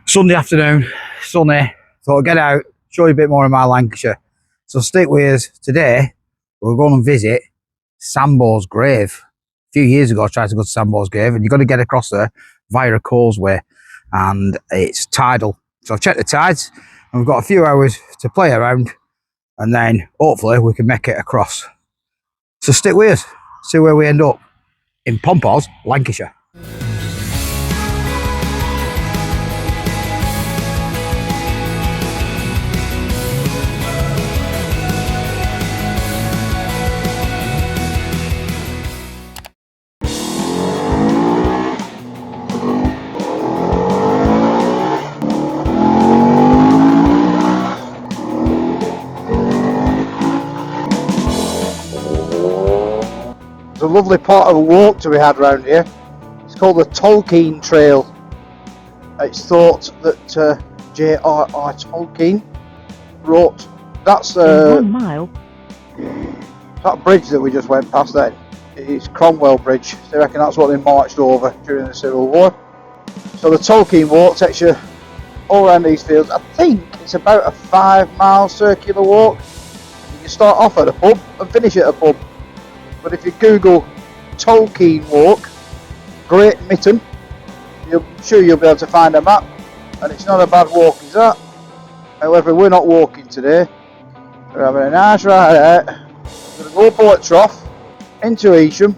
Sunday afternoon, sunny, thought I'd get out, show you a bit more of my Lancashire. So stick with us. Today, we're going to visit Sambos Grave. A few years ago, I tried to go to Sambos Grave, and you've got to get across there via a causeway, and it's tidal. So I've checked the tides, and we've got a few hours to play around, and then hopefully we can make it across. So stick with us, see where we end up in Pompos, Lancashire. There's a lovely part of a walk to be had around here. It's called the Tolkien Trail. It's thought that J.R.R. Tolkien wrote. That's 1 mile. That bridge that we just went past then. It's Cromwell Bridge. They reckon that's what they marched over during the Civil War. So the Tolkien Walk takes you all around these fields. I think it's about a 5-mile circular walk. You can start off at a pub and finish at a pub. But if you Google Tolkien Walk, Great Mitten, I'm sure you'll be able to find a map. And it's not a bad walk, is that? However, we're not walking today. We're having a nice ride out. We're going to go up Port Trough, into Heysham.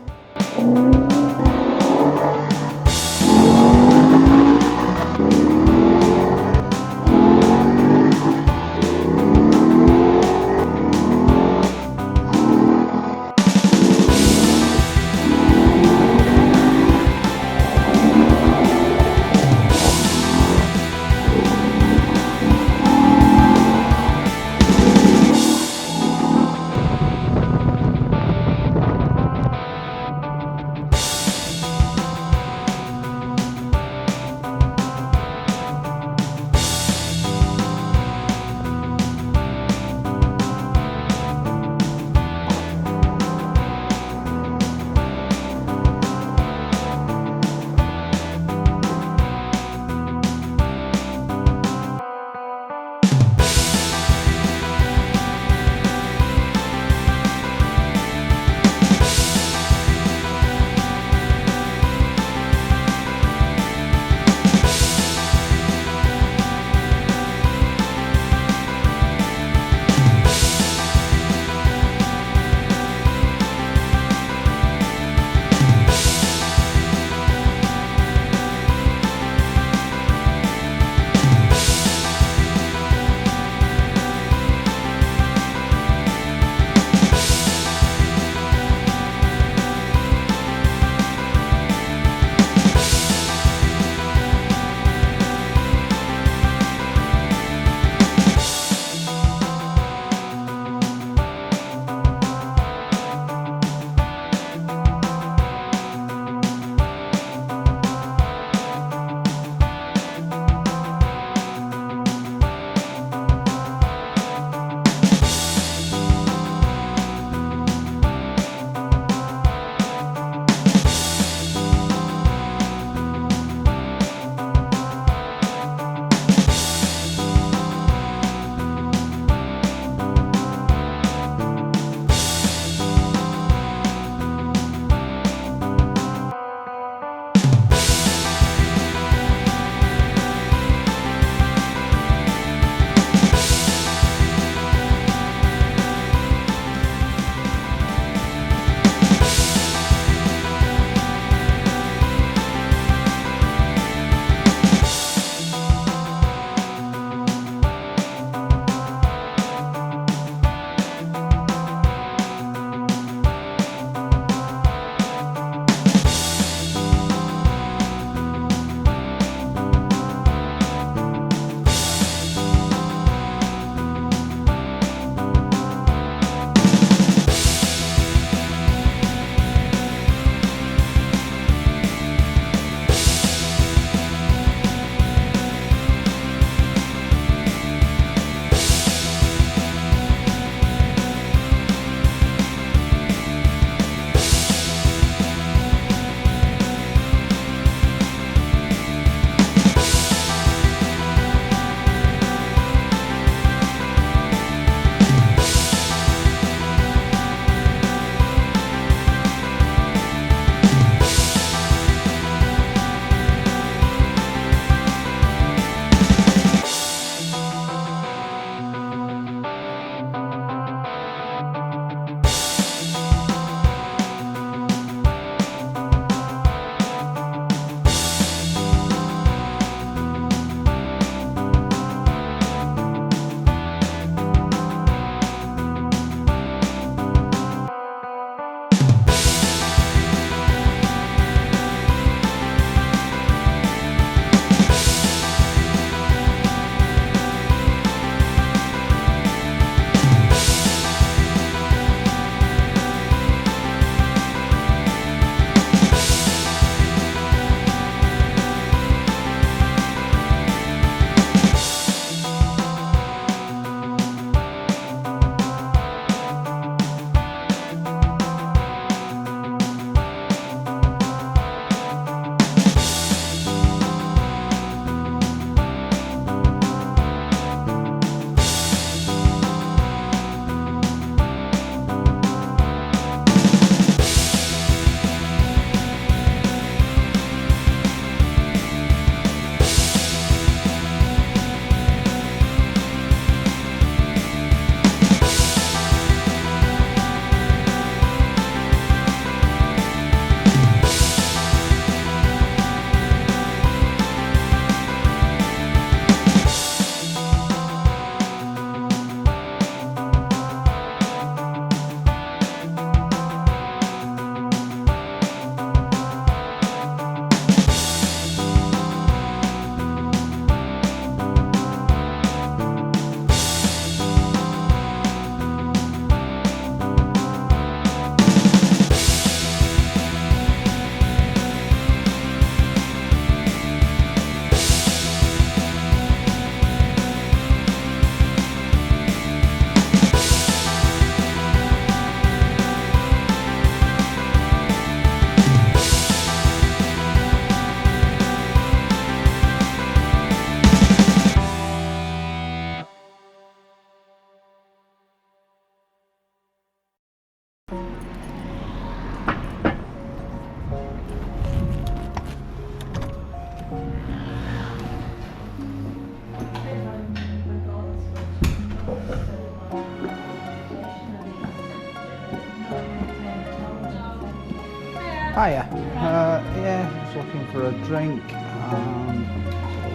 Hiya. Yeah, just looking for a drink and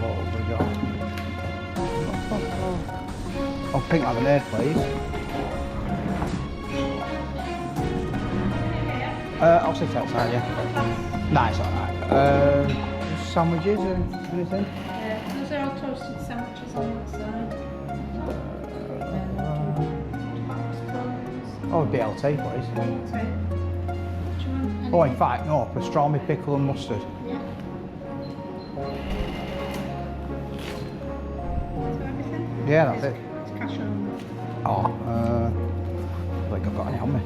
what have we got? Oh, pink lemonade, please. I'll sit outside, yeah. Nah, it's alright. Sandwiches or anything? Those are all toasted sandwiches on that side. Oh, BLT, please. Oh, in fact, no, pastrami, pickle and mustard. Yeah. So everything? Yeah, that's it. It's cash on. Oh, I think I've got any on me.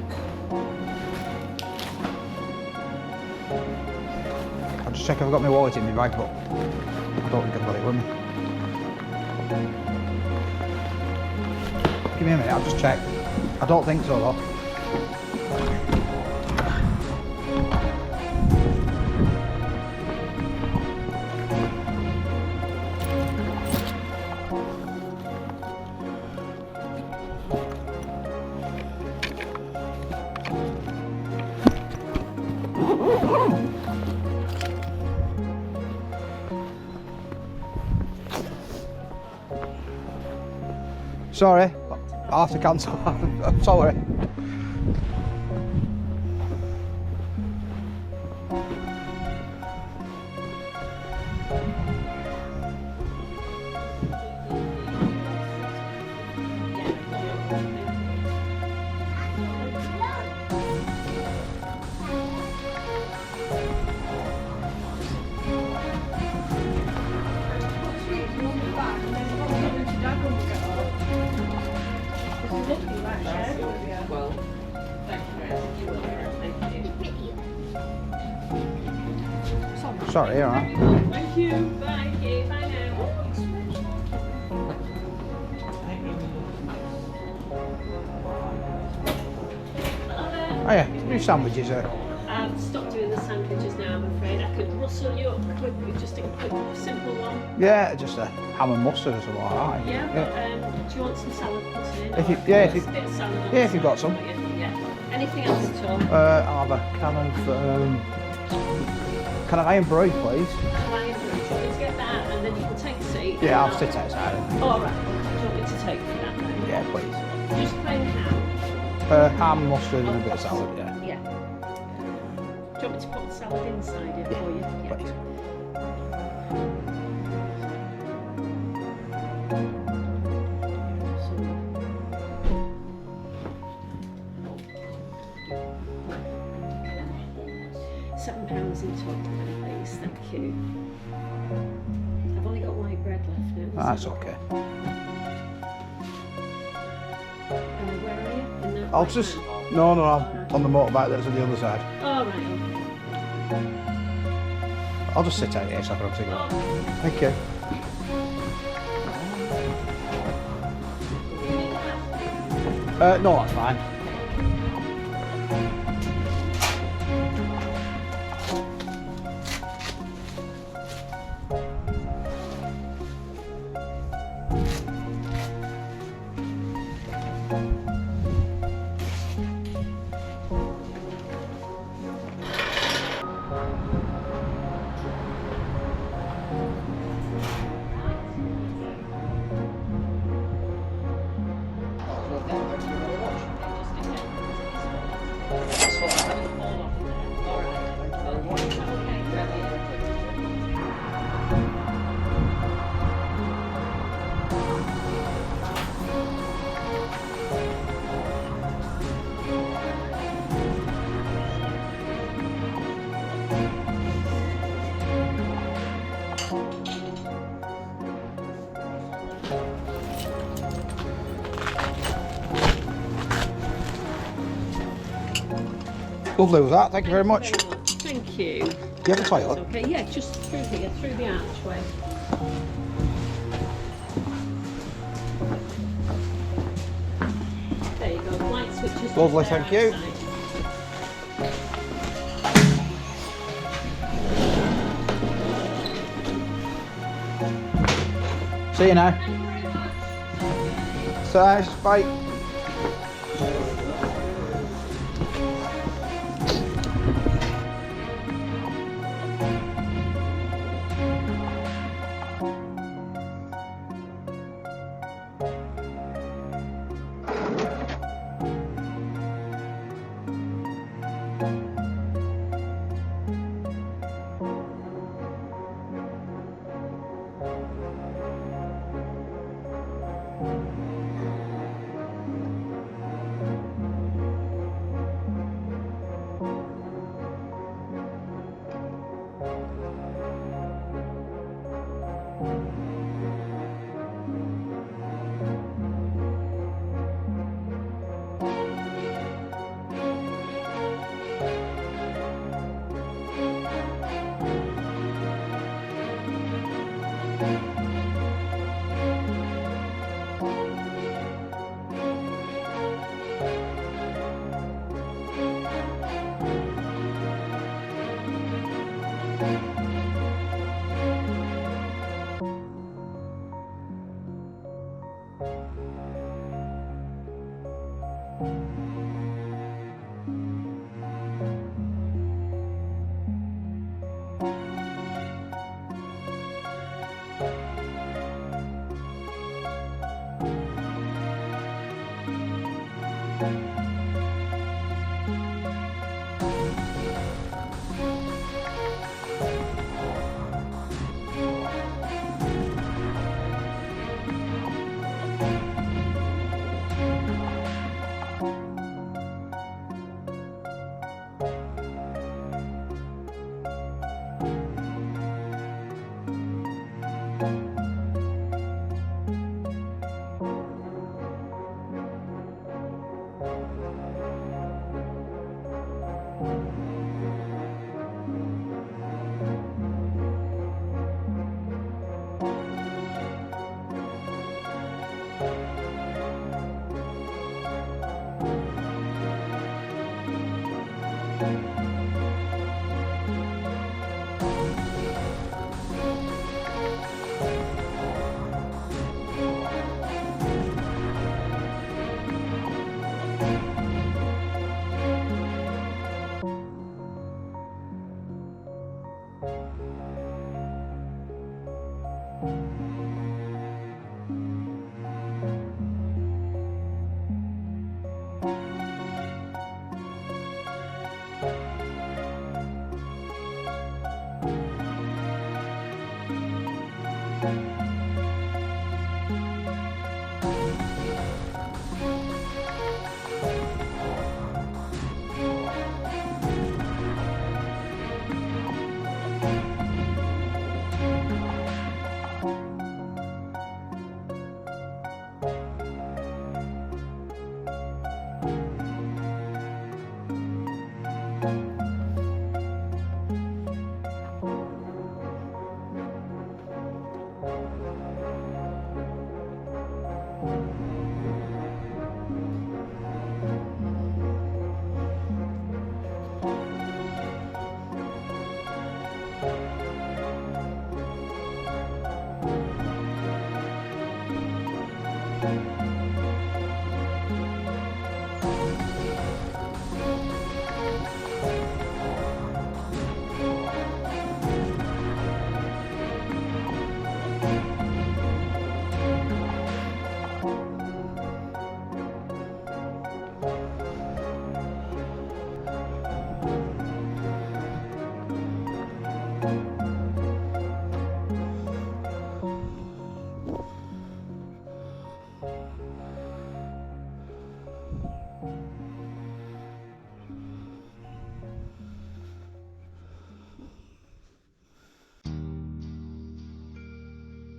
I'll just check if I've got my wallet in my bag, but I don't think I've got it with me. Give me a minute, I'll just check. I don't think so though. Sorry, I'll have to cancel. I'm sorry. Sorry, alright. Thank you. Bye. Bye now. Oh yeah, do sandwiches there. I've stopped doing the sandwiches now, I'm afraid. I could rustle you up quickly, just a quick, simple one. Yeah, just a ham and mustard or something like that. Yeah, but do you want some salad put in? If you- Or yeah, if a you- bit of salad on yeah, if the you've got side, some. Yeah. Anything else at all? I'll have a can of iron bread, please. Let's get that, and then you can take a seat. Yeah, I'll sit outside. All right. Do you want me to take for that then? Yeah, please. Just plain ham. Ham, mustard, and a bit of salad. Yeah, Yeah. Do you want me to put the salad inside it for you? please. £7 in total, please. Thank you. I've only got white bread left now. That's so- okay. Where are you? In the I'll right just hand? no, I'm on the motorbike that's on the other side. Oh, right, okay. I'll just sit out here so I can have a cigarette. Oh, Thank you. No, that's fine. Lovely with that, thank you very much. Thank you. Do you have a toilet? Okay, yeah, just through here, through the archway. There you go, light switches. just Lovely, there thank you. outside. See you now. Thanks, bye.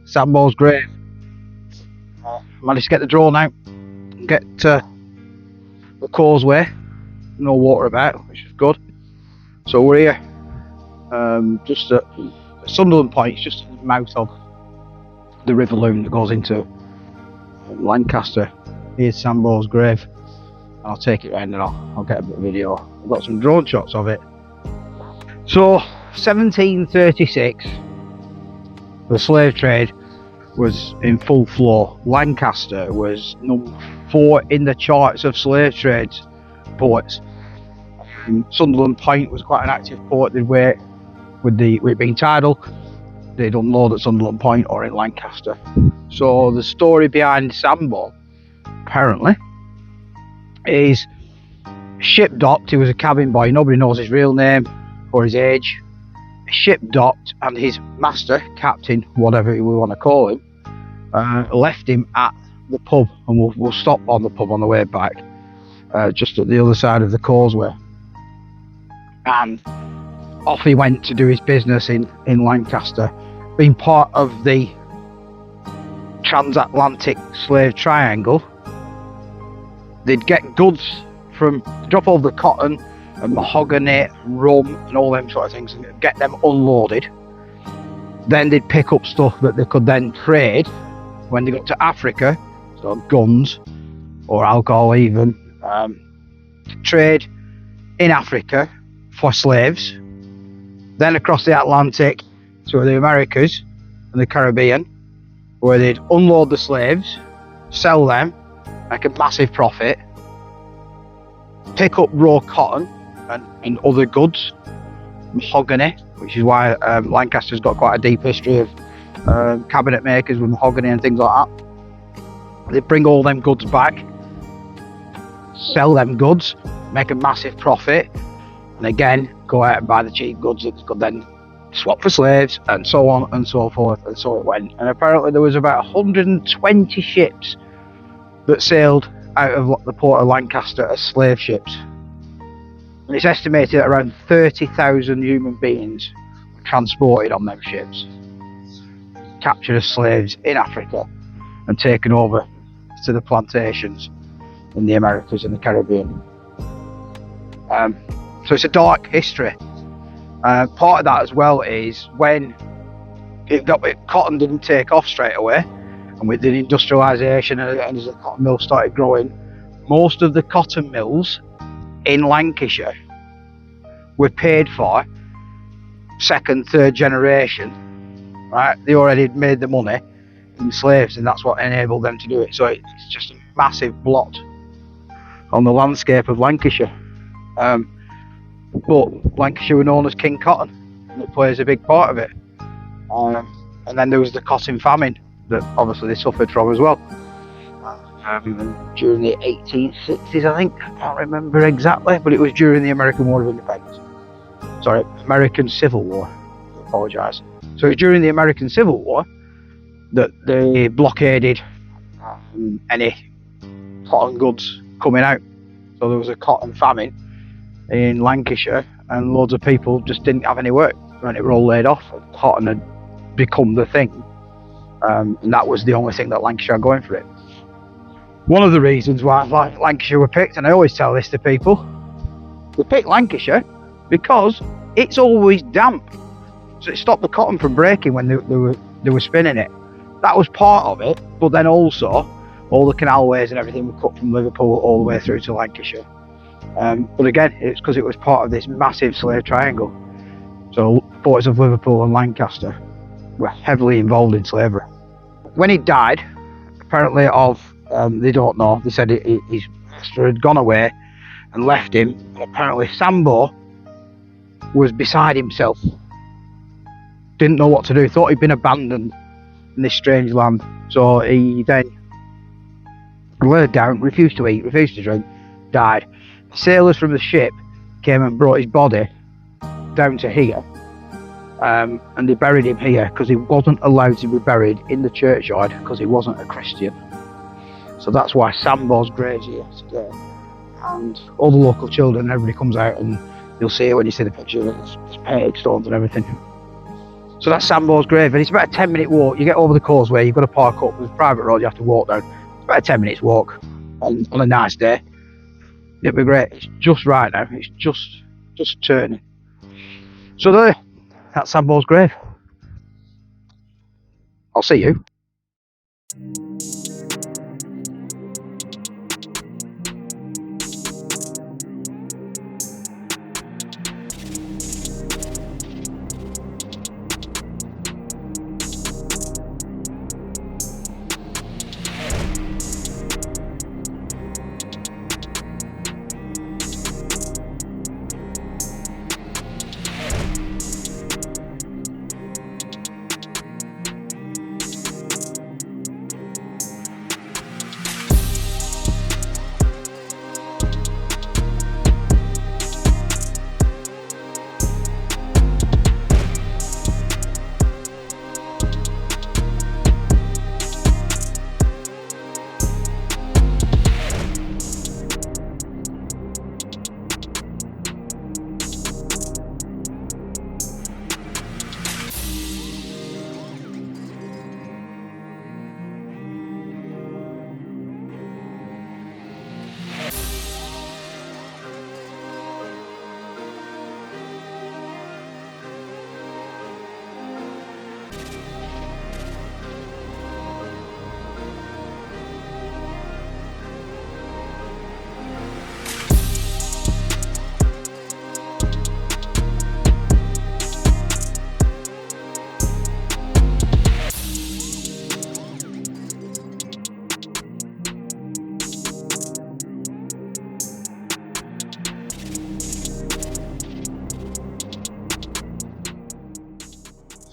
Sambos Grave. Managed to get the drone out, get to the Causeway, no water about, which is good. So we're here, just at Sunderland Point. It's just the mouth of the River Loon that goes into Lancaster. Here's Sambos Grave. I'll take it round and I'll get a bit of video. I've got some drone shots of it. So 1736, the slave trade was in full flow. Lancaster was number 4 in the charts of slave trades ports. Sunderland Point was quite an active port. They'd wait with it being tidal. They'd unload at Sunderland Point or in Lancaster. So the story behind Sambo, apparently, is ship docked. He was a cabin boy. Nobody knows his real name or his age. Ship docked, and his master, captain, whatever we want to call him, left him at the pub, and we'll stop on the pub on the way back, just at the other side of the Causeway. And off he went to do his business in Lancaster, being part of the transatlantic slave triangle. They'd get goods from, drop all the cotton and mahogany, rum and all them sort of things, and get them unloaded. Then they'd pick up stuff that they could then trade when they got to Africa, so guns or alcohol even, trade in Africa for slaves, then across the Atlantic to the Americas and the Caribbean, where they'd unload the slaves, sell them, make a massive profit, pick up raw cotton and other goods, mahogany, which is why Lancaster's got quite a deep history of cabinet makers with mahogany and things like that. They bring all them goods back, sell them goods, make a massive profit, and again go out and buy the cheap goods that they could then swap for slaves, and so on and so forth, and so it went. And apparently there was about 120 ships that sailed out of the port of Lancaster as slave ships, and it's estimated that around 30,000 human beings were transported on them ships, captured as slaves in Africa and taken over to the plantations in the Americas and the Caribbean. So it's a dark history. Part of that as well is when cotton didn't take off straight away, and with the industrialisation and as the cotton mills started growing, most of the cotton mills in Lancashire were paid for second, third generation, right? They already made the money in slaves, and that's what enabled them to do it. So it's just a massive blot on the landscape of Lancashire. But Lancashire were known as King Cotton, and it plays a big part of it. And then there was the cotton famine that obviously they suffered from as well. During the 1860s, I think, I can't remember exactly, but it was during the American War of Independence. Sorry, American Civil War, I apologise. So it was during the American Civil War that they blockaded any cotton goods coming out. So there was a cotton famine in Lancashire, and loads of people just didn't have any work, and it were all laid off. Cotton had become the thing, and that was the only thing that Lancashire had going for it. One of the reasons why Lancashire were picked, and I always tell this to people, they picked Lancashire because it's always damp, so it stopped the cotton from breaking when they were spinning it. That was part of it, but then also all the canalways and everything were cut from Liverpool all the way through to Lancashire. But again, it's because it was part of this massive slave triangle. So ports of Liverpool and Lancaster were heavily involved in slavery. When he died, apparently they don't know, they said his master had gone away and left him, and apparently Sambo was beside himself, didn't know what to do, thought he'd been abandoned in this strange land. So he then laid down, refused to eat, refused to drink, died. Sailors from the ship came and brought his body down to here, and they buried him here because he wasn't allowed to be buried in the churchyard because he wasn't a Christian. So that's why Sambos Grave here today, and all the local children, everybody comes out, and you'll see it when you see the picture. It's painted stones and everything. So that's Sambos Grave, and it's about a 10-minute walk. You get over the Causeway, you've got to park up. There's a private road you have to walk down. It's about a 10 minutes walk on a nice day. It'd be great. It's just right now. It's just turning. So there, that's Sambos Grave. I'll see you.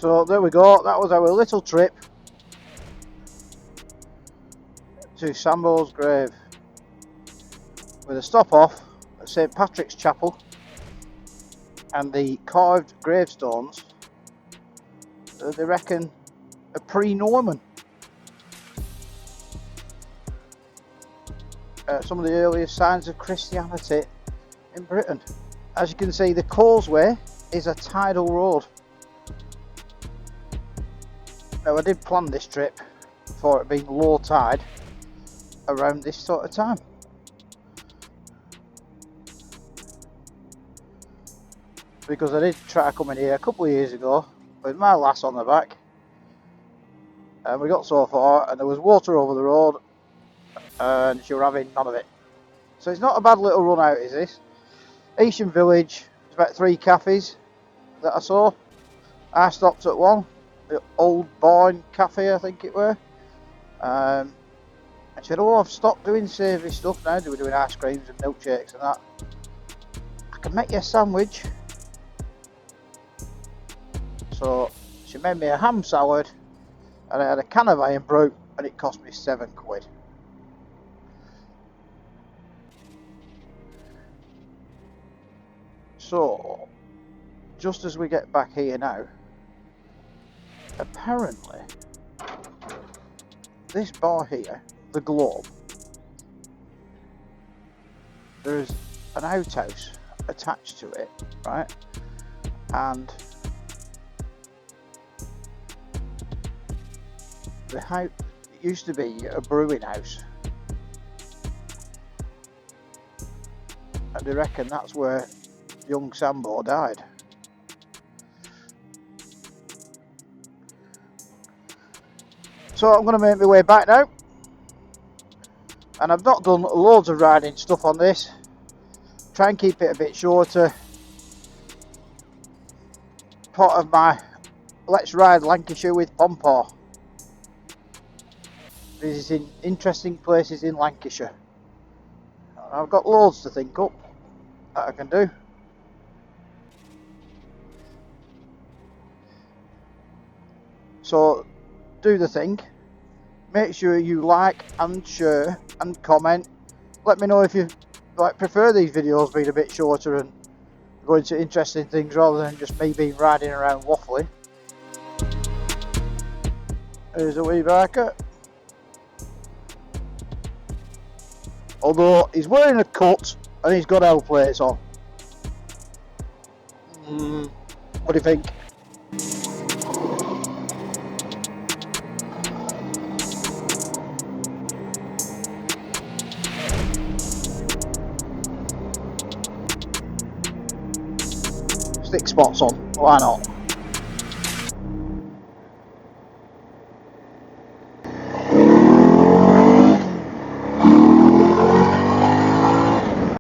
So there we go, that was our little trip to Sambos Grave with a stop off at St Patrick's Chapel and the carved gravestones, they reckon are pre-Norman. Some of the earliest signs of Christianity in Britain. As you can see, the Causeway is a tidal road. Now I did plan this trip for it being low tide around this sort of time. Because I did try to come in here a couple of years ago with my lass on the back, and we got so far and there was water over the road and she were having none of it. So it's not a bad little run out, is this? Heysham Village, there's about 3 cafes that I saw. I stopped at one, the Old Barn Cafe I think it were. And she said, oh, I've stopped doing savoury stuff now, they were doing ice creams and milkshakes and that. I can make you a sandwich. So she made me a ham salad and I had a can of iron brew and it cost me £7. So just as we get back here now, apparently this bar here, the Globe, there's an outhouse attached to it, right? And the house used to be a brewing house, and they reckon that's where young Sambo died. So I'm going to make my way back now, and I've not done loads of riding stuff on this. Try and keep it a bit shorter. Part of my Let's Ride Lancashire with Pompa, visiting interesting places in Lancashire. I've got loads to think up that I can do. So do the thing. Make sure you like and share and comment. Let me know if you prefer these videos being a bit shorter and going to interesting things rather than just me being riding around waffling. Here's a wee biker. Although he's wearing a cut and he's got L plates on. What do you think? Stick spots on, why not?